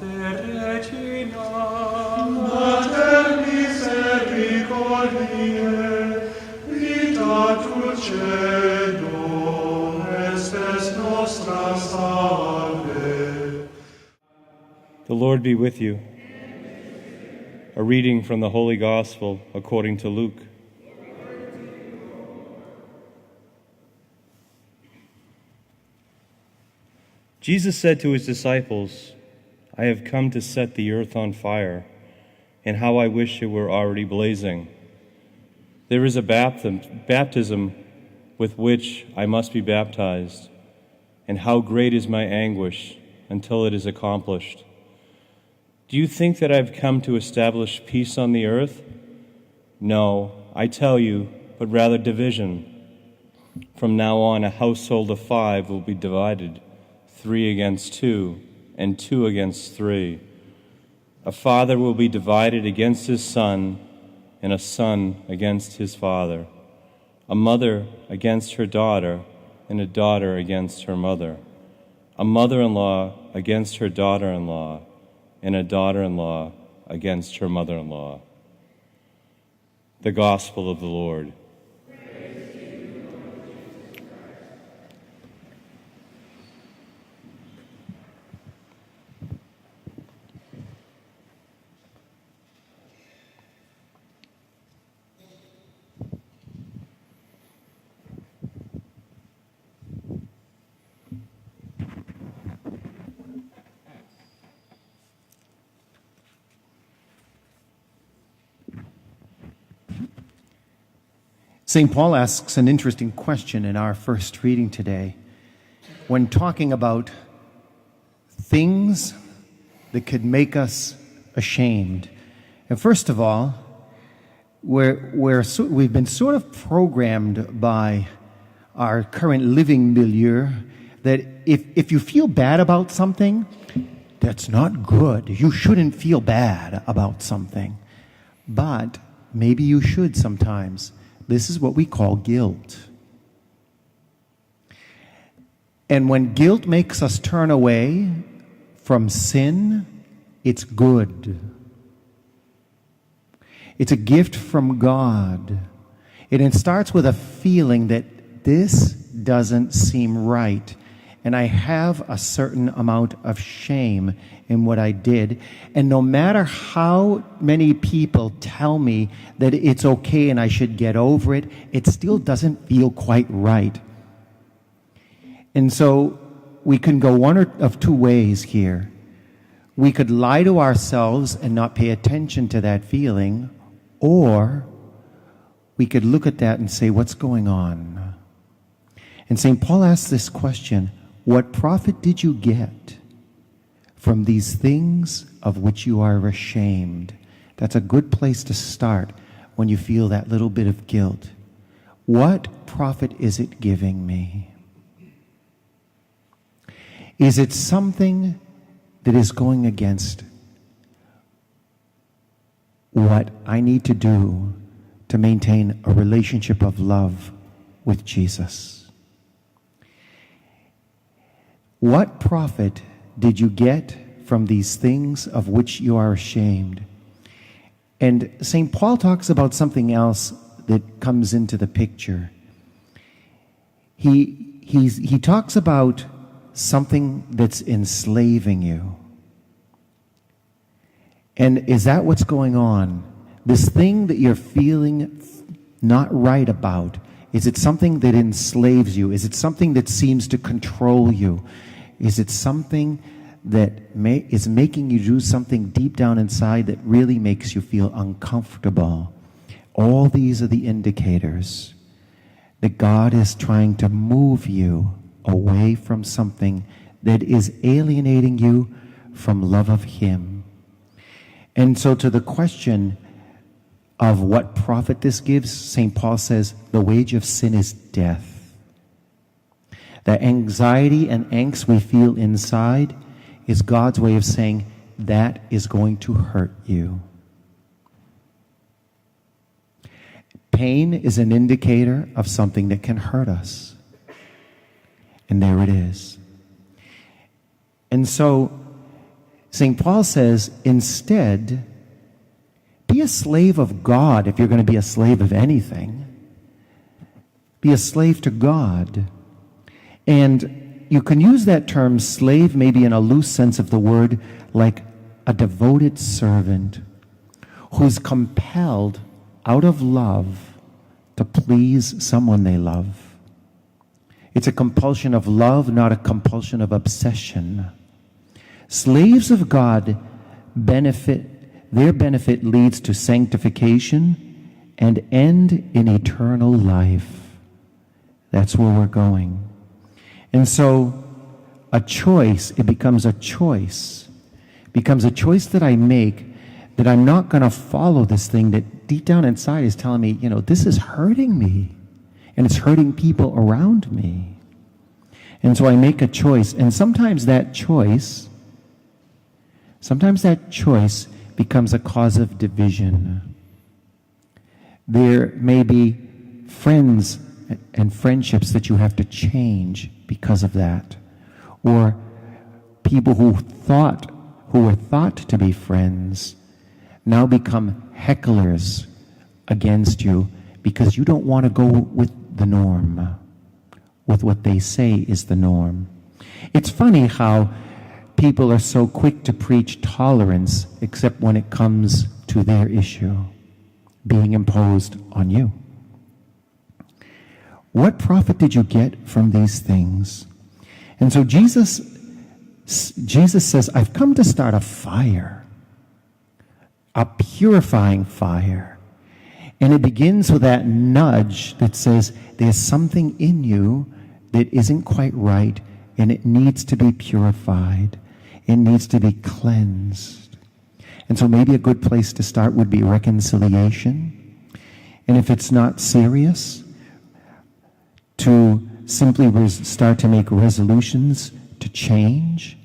Regina, Mater misericordiae, vita dulcedo, estes nostra salve. The Lord be with you. A reading from the Holy Gospel according to Luke. Jesus said to his disciples, I have come to set the earth on fire, and how I wish it were already blazing. There is a baptism with which I must be baptized, and how great is my anguish until it is accomplished. Do you think that I have come to establish peace on the earth? No, I tell you, but rather division. From now on, a household of 5 will be divided, 3 against 2, and 2 against 3. A father will be divided against his son, and a son against his father. A mother against her daughter, and a daughter against her mother. A mother-in-law against her daughter-in-law, and a daughter-in-law against her mother-in-law. The Gospel of the Lord. St. Paul asks an interesting question in our first reading today when talking about things that could make us ashamed. And first of all, we've been sort of programmed by our current living milieu that if you feel bad about something, that's not good. You shouldn't feel bad about something. But maybe you should sometimes. This is what we call guilt. And when guilt makes us turn away from sin, it's good. It's a gift from God. It starts with a feeling that this doesn't seem right. And I have a certain amount of shame in what I did. And no matter how many people tell me that it's okay and I should get over it, it still doesn't feel quite right. And so we can go one of 2 ways here. We could lie to ourselves and not pay attention to that feeling, or we could look at that and say, what's going on? And St. Paul asks this question, what profit did you get from these things of which you are ashamed? That's a good place to start when you feel that little bit of guilt. What profit is it giving me? Is it something that is going against what I need to do to maintain a relationship of love with Jesus? What profit did you get from these things of which you are ashamed? And St. Paul talks about something else that comes into the picture. He talks about something that's enslaving you. And is that what's going on? This thing that you're feeling not right about, is it something that enslaves you? Is it something that seems to control you? Is it something that is making you do something deep down inside that really makes you feel uncomfortable? All these are the indicators that God is trying to move you away from something that is alienating you from love of Him. And so to the question of what profit this gives, St. Paul says, the wage of sin is death. The anxiety and angst we feel inside is God's way of saying, that is going to hurt you. Pain is an indicator of something that can hurt us. And there it is. And so St. Paul says, instead, be a slave of God if you're going to be a slave of anything. Be a slave to God. And you can use that term slave maybe in a loose sense of the word, like a devoted servant who's compelled out of love to please someone they love. It's a compulsion of love, not a compulsion of obsession. Slaves of God their benefit leads to sanctification and end in eternal life. That's where we're going. And so a choice, it becomes a choice. It becomes a choice that I make, that I'm not going to follow this thing that deep down inside is telling me, this is hurting me. And it's hurting people around me. And so I make a choice. And sometimes that choice becomes a cause of division. There may be friends and friendships that you have to change because of that. Or people who were thought to be friends now become hecklers against you because you don't want to go with the norm, with what they say is the norm. It's funny how people are so quick to preach tolerance except when it comes to their issue being imposed on you. What profit did you get from these things? And so Jesus says, I've come to start a fire, a purifying fire. And it begins with that nudge that says, there's something in you that isn't quite right, and it needs to be purified. It needs to be cleansed. And so maybe a good place to start would be reconciliation. And if it's not serious, to simply start to make resolutions to change,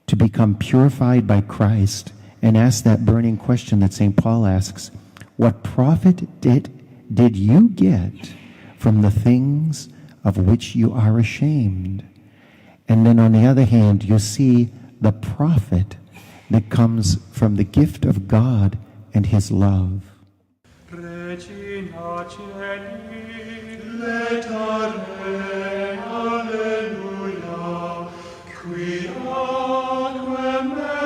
to become purified by Christ, and ask that burning question that St. Paul asks, what profit did you get from the things of which you are ashamed? And then on the other hand, you see the profit that comes from the gift of God and His love. Regina Celi, letare, alleluia, qui aquae